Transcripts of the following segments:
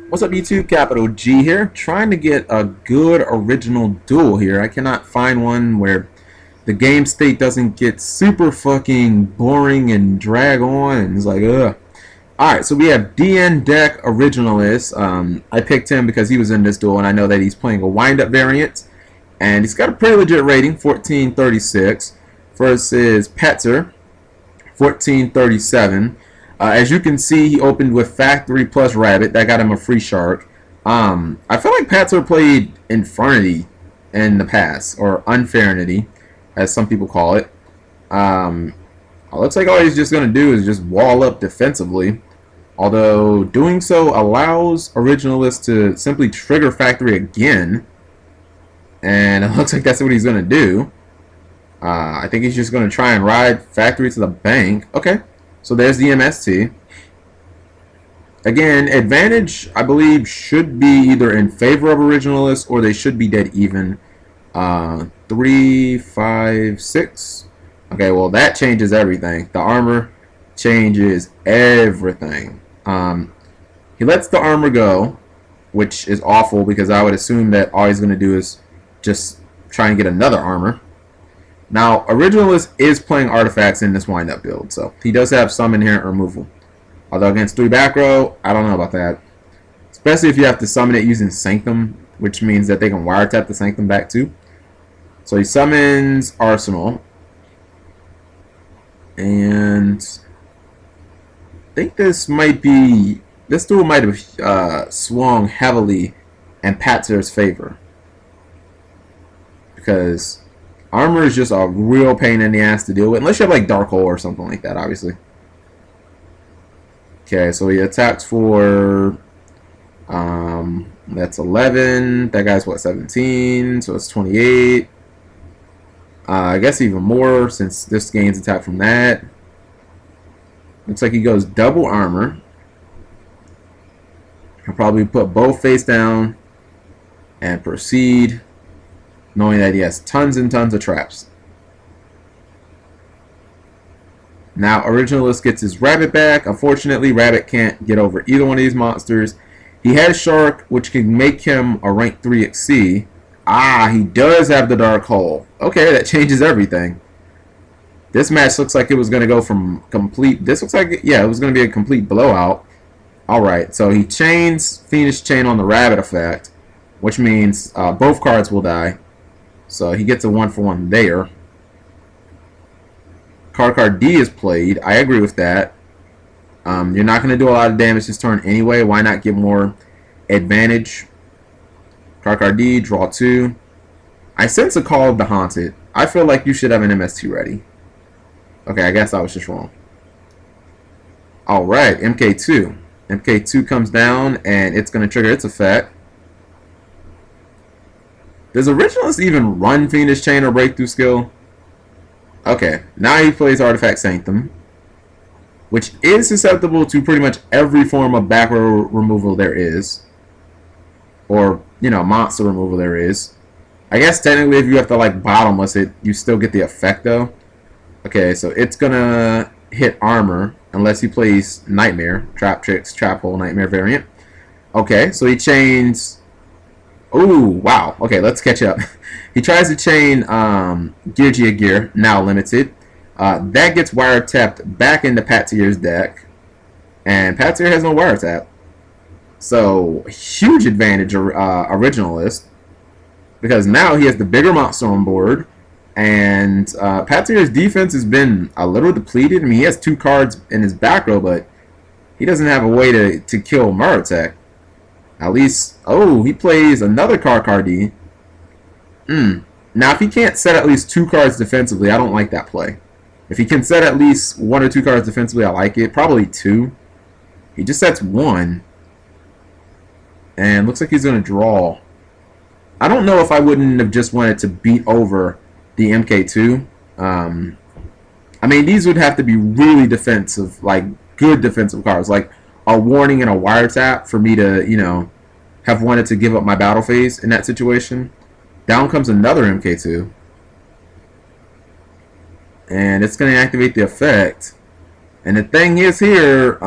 What's up YouTube, Capital G here, trying to get a good original duel here. I cannot find one where the game state doesn't get super fucking boring and drag on and it's like, ugh. Alright, so we have DN Deck Originalist. I picked him because he was in this duel and I know that he's playing a wind-up variant. And he's got a pretty legit rating, 1436, versus Petzer, 1437. As you can see, he opened with Factory plus Rabbit. That got him a free shark. I feel like Patzer played Infernity in the past, or Unfairnity, as some people call it. Looks like all he's just going to do is just wall up defensively. Although, doing so allows Originalist to simply trigger Factory again. And it looks like that's what he's going to do. I think he's just going to try and ride Factory to the bank. Okay. So there's the MST. Again, advantage, I believe, should be either in favor of Originalist or they should be dead even. 3, 5, 6. Okay, well, that changes everything. The armor changes everything. He lets the armor go, which is awful because I would assume that all he's going to do is just try and get another armor. Now, Originalist is playing artifacts in this wind-up build, so he does have some inherent removal. Although against 3 back row, I don't know about that. Especially if you have to summon it using Sanctum, which means that they can wiretap the Sanctum back too. So he summons Arsenal. And I think this duel might have swung heavily in Patzer's favor. Because armor is just a real pain in the ass to deal with, unless you have like Dark Hole or something like that, obviously. Okay, so he attacks for that's 11. That guy's what, 17? So it's 28. I guess even more since this gains attack from that. Looks like he goes double armor. He'll probably put both face down and proceed, knowing that he has tons and tons of traps. Now, Originalist gets his Rabbit back. Unfortunately, Rabbit can't get over either one of these monsters. He has Shark, which can make him a rank 3 XC. Ah, he does have the Dark Hole. Okay, that changes everything. This match looks like it was going to go from complete... This looks like, yeah, it was going to be a complete blowout. Alright, so he chains Fiendish Chain on the Rabbit effect, which means both cards will die. So he gets a 1-for-1 there. Card D is played. I agree with that. You're not going to do a lot of damage this turn anyway. Why not get more advantage? Card D, draw 2. I sense a Call of the Haunted. I feel like you should have an MST ready. Okay, I guess I was just wrong. Alright, MK2. MK2 comes down and it's going to trigger its effect. Does Originalist even run Fiendish Chain or Breakthrough skill? Okay, now he plays Artifact Sanctum, which is susceptible to pretty much every form of back row removal there is. Or, you know, monster removal there is. I guess technically if you have to, like, bottomless it, you still get the effect, though. Okay, so it's gonna hit armor, unless he plays Nightmare, Trap Tricks, Trap Hole, Nightmare variant. Okay, so he chains... Ooh, wow. Okay, let's catch up. He tries to chain Geargia Gear, now limited. That gets wiretapped back into Patzer's deck. And Patzer has no wiretap. So, huge advantage Originalist. Because now he has the bigger monster on board. And Patzer's defense has been a little depleted. I mean, he has 2 cards in his back row, but he doesn't have a way to kill Murotech. At least, oh, he plays another card D. Now, if he can't set at least 2 cards defensively, I don't like that play. If he can set at least 1 or 2 cards defensively, I like it. Probably 2. He just sets 1. And looks like he's going to draw. I don't know if I wouldn't have just wanted to beat over the MK2. I mean, these would have to be really defensive, like good defensive cards. Like a warning and a wiretap for me to, you know, have wanted to give up my battle phase in that situation. Down comes another MK2. And it's going to activate the effect. And the thing is here,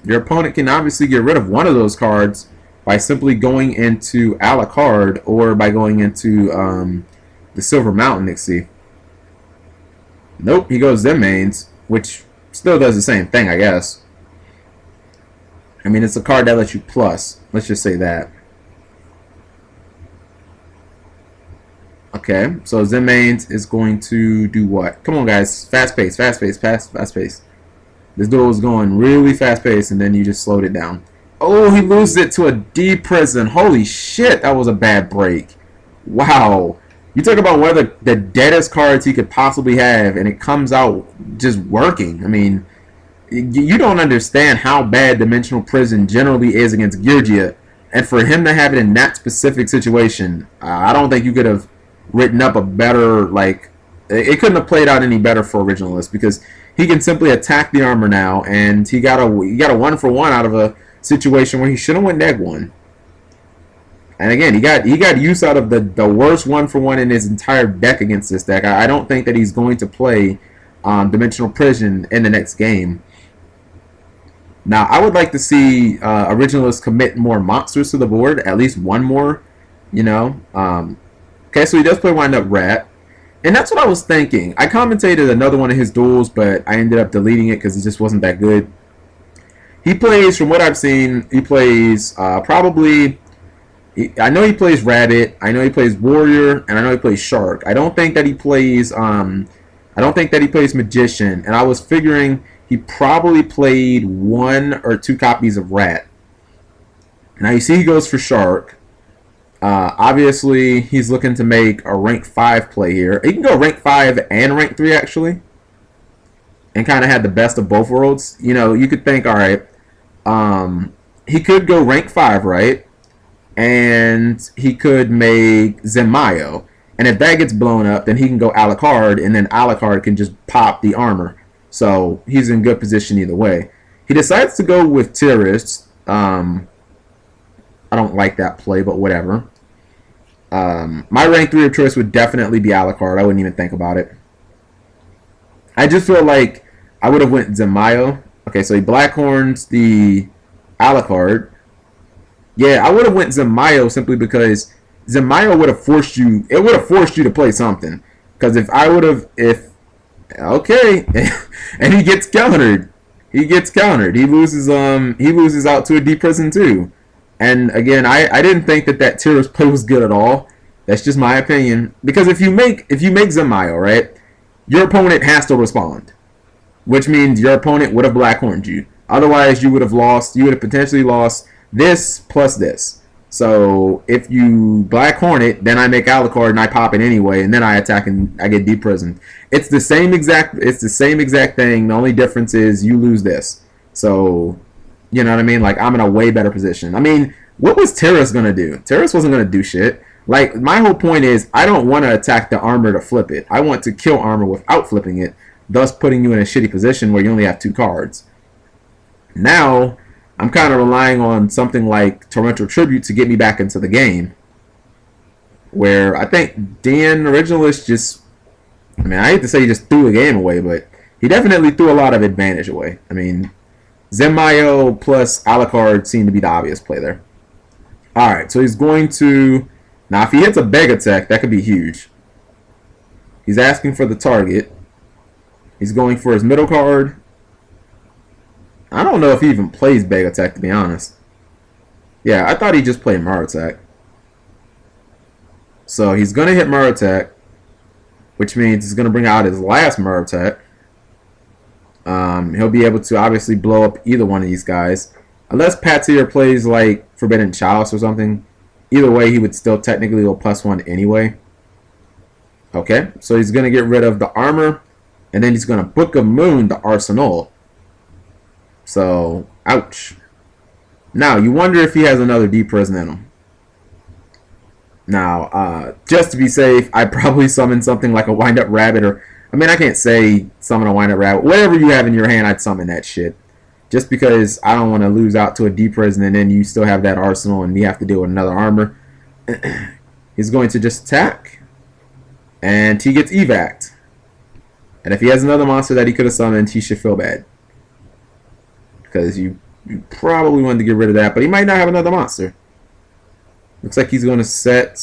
your opponent can obviously get rid of one of those cards by simply going into Alucard or by going into the Silver Mountain Nixie. Nope, he goes Zenmaioh, which still does the same thing, I guess. I mean, it's a card that lets you plus. Let's just say that. Okay, so Zenmaioh is going to do what? Come on, guys. Fast pace, fast pace, fast pace. This duel is going really fast pace, and then you just slowed it down. Oh, he loses it to a D prison. Holy shit, that was a bad break. Wow. You talk about one of the deadest cards he could possibly have, and it comes out just working. I mean, you don't understand how bad Dimensional Prison generally is against Geargia, and for him to have it in that specific situation, I don't think you could have written up a better, like, it couldn't have played out any better for Originalist, because he can simply attack the armor now, and he got a 1-for-1 out of a situation where he should have went neg 1. And again, he got use out of the worst 1-for-1 in his entire deck against this deck. I don't think that he's going to play Dimensional Prison in the next game. Now, I would like to see Originalists commit more monsters to the board, at least one more, you know. Okay, so he does play Wind Up Rat. And that's what I was thinking. I commentated another one of his duels, but I ended up deleting it because it just wasn't that good. He plays, from what I've seen, he plays probably... I know he plays Rabbit, I know he plays Warrior, and I know he plays Shark. I don't think that he plays Magician, and I was figuring he probably played 1 or 2 copies of Rat. Now you see he goes for Shark. Obviously, he's looking to make a rank 5 play here. He can go rank 5 and rank 3 actually, and kind of had the best of both worlds. You know, you could think, all right, he could go rank 5, right? And he could make Zenmaioh. And if that gets blown up, then he can go Alucard, and then Alucard can just pop the armor. So he's in good position either way. He decides to go with Terrorists. I don't like that play, but whatever. My rank 3 of choice would definitely be Alucard. I wouldn't even think about it. I just feel like I would have went Zenmaioh. Okay, so he Blackhorns the Alucard. Yeah, I would have went Zenmaioh simply because Zenmaioh would have forced you. It would have forced you to play something. Because if I would have, okay, and he gets countered. He gets countered. He loses out to a D prison too. And again, I didn't think that Terrorist play was good at all. That's just my opinion. Because if you make Zenmaioh, right, your opponent has to respond, which means your opponent would have Blackhorned you. Otherwise, you would have lost. You would have potentially lost this plus this. So if you Blackhorn it, then I make Alucard and I pop it anyway, and then I attack and I get D-Prison. It's the same exact thing. The only difference is you lose this. So you know what I mean? Like, I'm in a way better position. I mean, what was Terrace gonna do? Terrace wasn't gonna do shit. Like, my whole point is I don't want to attack the armor to flip it. I want to kill armor without flipping it, thus putting you in a shitty position where you only have 2 cards. Now I'm kind of relying on something like Torrential Tribute to get me back into the game. Where I think Dan Originalist just... I mean, I hate to say he just threw the game away, but he definitely threw a lot of advantage away. I mean, Zenmaioh plus Alucard seemed to be the obvious play there. Alright, so he's going to... Now, if he hits a Beg Attack, that could be huge. He's asking for the target. He's going for his middle card. I don't know if he even plays Beg Attack, to be honest. Yeah, I thought he just played Murrow-Attack. So he's going to hit Murrow-Attack, which means he's going to bring out his last Murrow-Attack. He'll be able to obviously blow up either one of these guys. Unless Patir plays like Forbidden Chalice or something. Either way, he would still technically go +1 anyway. Okay, so he's going to get rid of the armor. And then he's going to Book of Moon the Arsenal. So, ouch. Now, you wonder if he has another D-Prison in him. Now, just to be safe, I'd probably summon something like a Wind-Up Rabbit, or... I mean, I can't say summon a Wind-Up Rabbit. Whatever you have in your hand, I'd summon that shit. Just because I don't want to lose out to a D-Prison, and then you still have that Arsenal, and we have to deal with another armor. He's going to just attack. And he gets evac'd. And if he has another monster that he could have summoned, he should feel bad. Because you probably wanted to get rid of that, but he might not have another monster. Looks like he's going to set.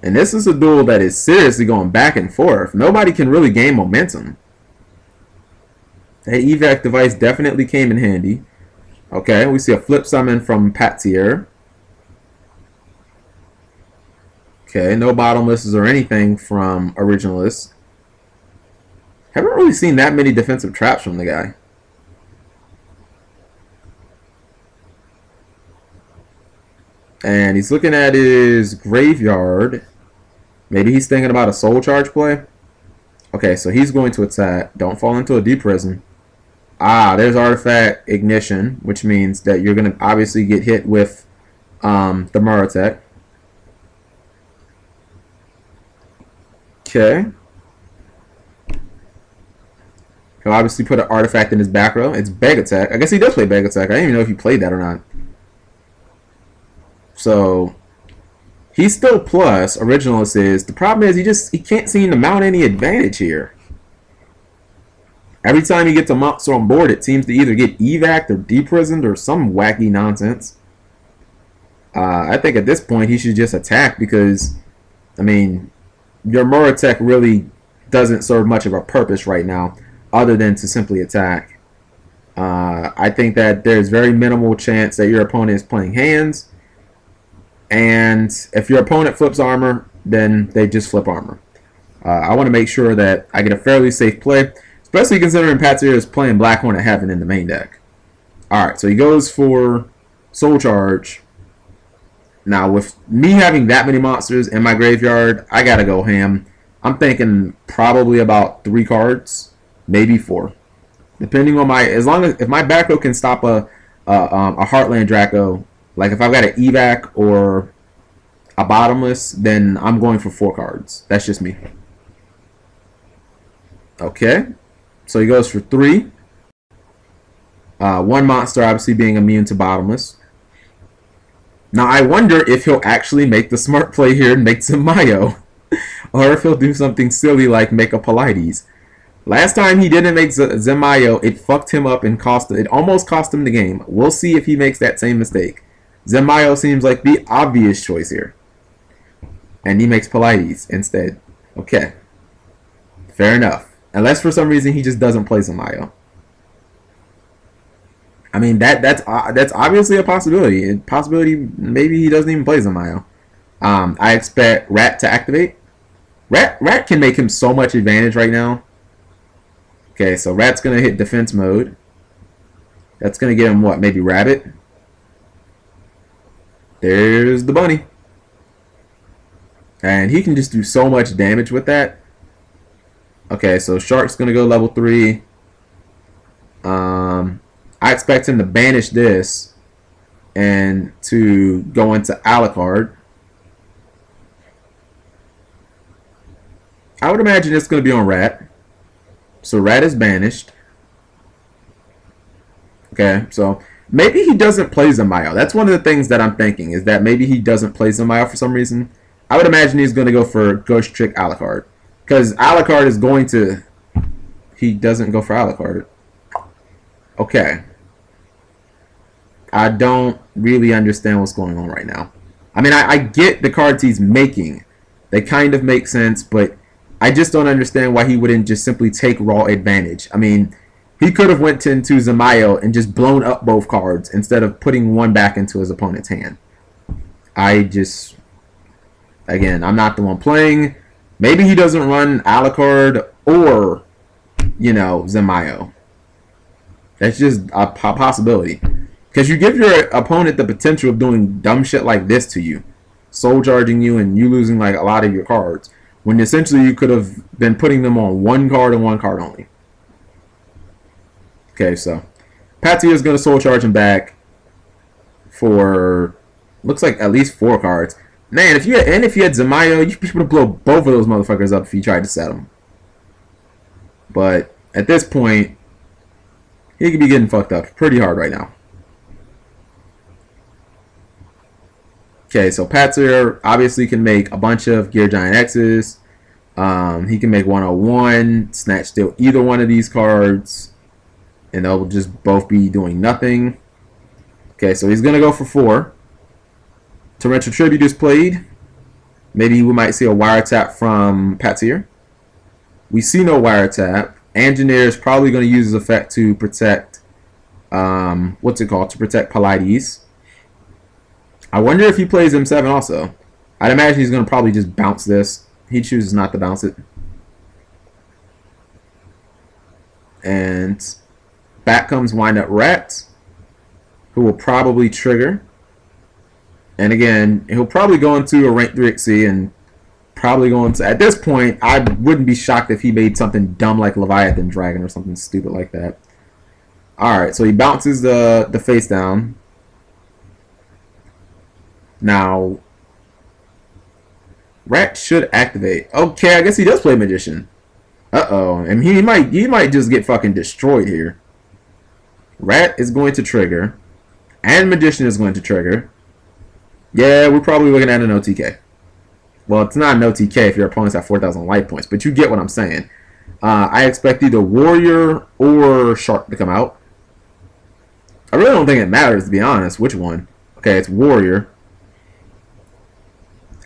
And this is a duel that is seriously going back and forth. Nobody can really gain momentum. That evac device definitely came in handy. Okay, we see a flip summon from Patier. Okay, no bottomlesses or anything from Originalists. Haven't really seen that many defensive traps from the guy. And he's looking at his graveyard. Maybe he's thinking about a soul charge play. Okay, so he's going to attack. Don't fall into a deep prison. Ah, there's artifact ignition, which means that you're going to obviously get hit with the Murotech. Okay. He'll obviously put an artifact in his back row. It's Beg Attack. I guess he does play Beg Attack. I didn't even know if he played that or not. So he's still plus. Originalist is. The problem is he can't seem to mount any advantage here. Every time he gets a monster on board, it seems to either get evac'd or deprisoned or some wacky nonsense. I think at this point he should just attack because, I mean, your Murotech really doesn't serve much of a purpose right now other than to simply attack. I think that there's very minimal chance that your opponent is playing hands. And if your opponent flips armor, then they just flip armor. I want to make sure that I get a fairly safe play, especially considering Patier is playing Black Hornet Heaven in the main deck. Alright, so he goes for Soul Charge. Now, with me having that many monsters in my graveyard, I gotta go ham. I'm thinking probably about 3 cards, maybe 4. Depending on my, if my back row can stop a Heartland Draco, like if I've got an evac or a bottomless, then I'm going for 4 cards. That's just me. Okay. So he goes for 3. 1 monster obviously being immune to bottomless. Now I wonder if he'll actually make the smart play here and make Zenmaioh. Or if he'll do something silly like make a Pleiades. Last time he didn't make Zenmaioh, it fucked him up and it almost cost him the game. We'll see if he makes that same mistake. Zenmaioh seems like the obvious choice here. And he makes Pleiades instead. Okay. Fair enough. Unless for some reason he just doesn't play Zenmaioh. I mean, that's obviously a possibility. Maybe he doesn't even play Zenmaioh. I expect Rat to activate. Rat can make him so much advantage right now. Okay, so Rat's going to hit defense mode. That's going to get him what? Maybe Rabbit? There's the bunny. And he can just do so much damage with that. Okay, so Shark's going to go level 3. I expect him to banish this and to go into Alucard. I would imagine it's going to be on Rat. So Rat is banished. Okay, so maybe he doesn't play Zenmaioh. That's one of the things that I'm thinking, is that maybe he doesn't play Zenmaioh for some reason. I would imagine he's going to go for Ghost Trick Alucard. Because Alucard is going to... He doesn't go for Alucard. Okay. I don't really understand what's going on right now. I mean, I get the cards he's making. They kind of make sense, but I just don't understand why he wouldn't just simply take raw advantage. I mean, he could have went into Zenmaioh and just blown up both cards instead of putting one back into his opponent's hand. Again, I'm not the one playing. Maybe he doesn't run Alucard or, you know, Zenmaioh. That's just a possibility. Because you give your opponent the potential of doing dumb shit like this to you. Soul charging you and you losing like a lot of your cards. When essentially you could have been putting them on 1 card and 1 card only. Okay, so Patier is going to soul charge him back for, looks like at least 4 cards. Man, if you had Zenmaioh, you'd be able to blow both of those motherfuckers up if you tried to set them. But at this point, he could be getting fucked up pretty hard right now. Okay, so Patier obviously can make a bunch of Gear Giant X's. He can make 101, snatch steal either one of these cards, and they'll just both be doing nothing. Okay, so he's going to go for 4. Torrential Tribute is played. Maybe we might see a wiretap from Patsier. We see no wiretap. Engineer is probably going to use his effect to protect, what's it called? To protect Pallades. I wonder if he plays M7 also. I'd imagine he's going to probably just bounce this. He chooses not to bounce it. And back comes Wind Up Rat, who will probably trigger. And again, he'll probably go into a rank 3 XC and probably go into... At this point, I wouldn't be shocked if he made something dumb like Leviathan Dragon or something stupid like that. Alright, so he bounces the face down. Now, Rat should activate. Okay, I guess he does play Magician. Uh-oh. And he might just get fucking destroyed here. Rat is going to trigger. And Magician is going to trigger. Yeah, we're probably looking at an OTK. Well, it's not an OTK if your opponent's at 4,000 life points, but you get what I'm saying. I expect either Warrior or Shark to come out. I really don't think it matters, to be honest, which one. Okay, it's Warrior.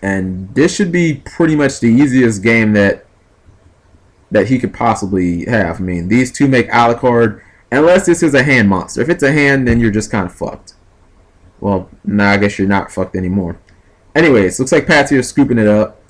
And this should be pretty much the easiest game that he could possibly have. I mean, these two make Alucard, unless this is a hand monster. If it's a hand, then you're just kind of fucked. Well, nah, I guess you're not fucked anymore. Anyways, looks like Pat's here scooping it up.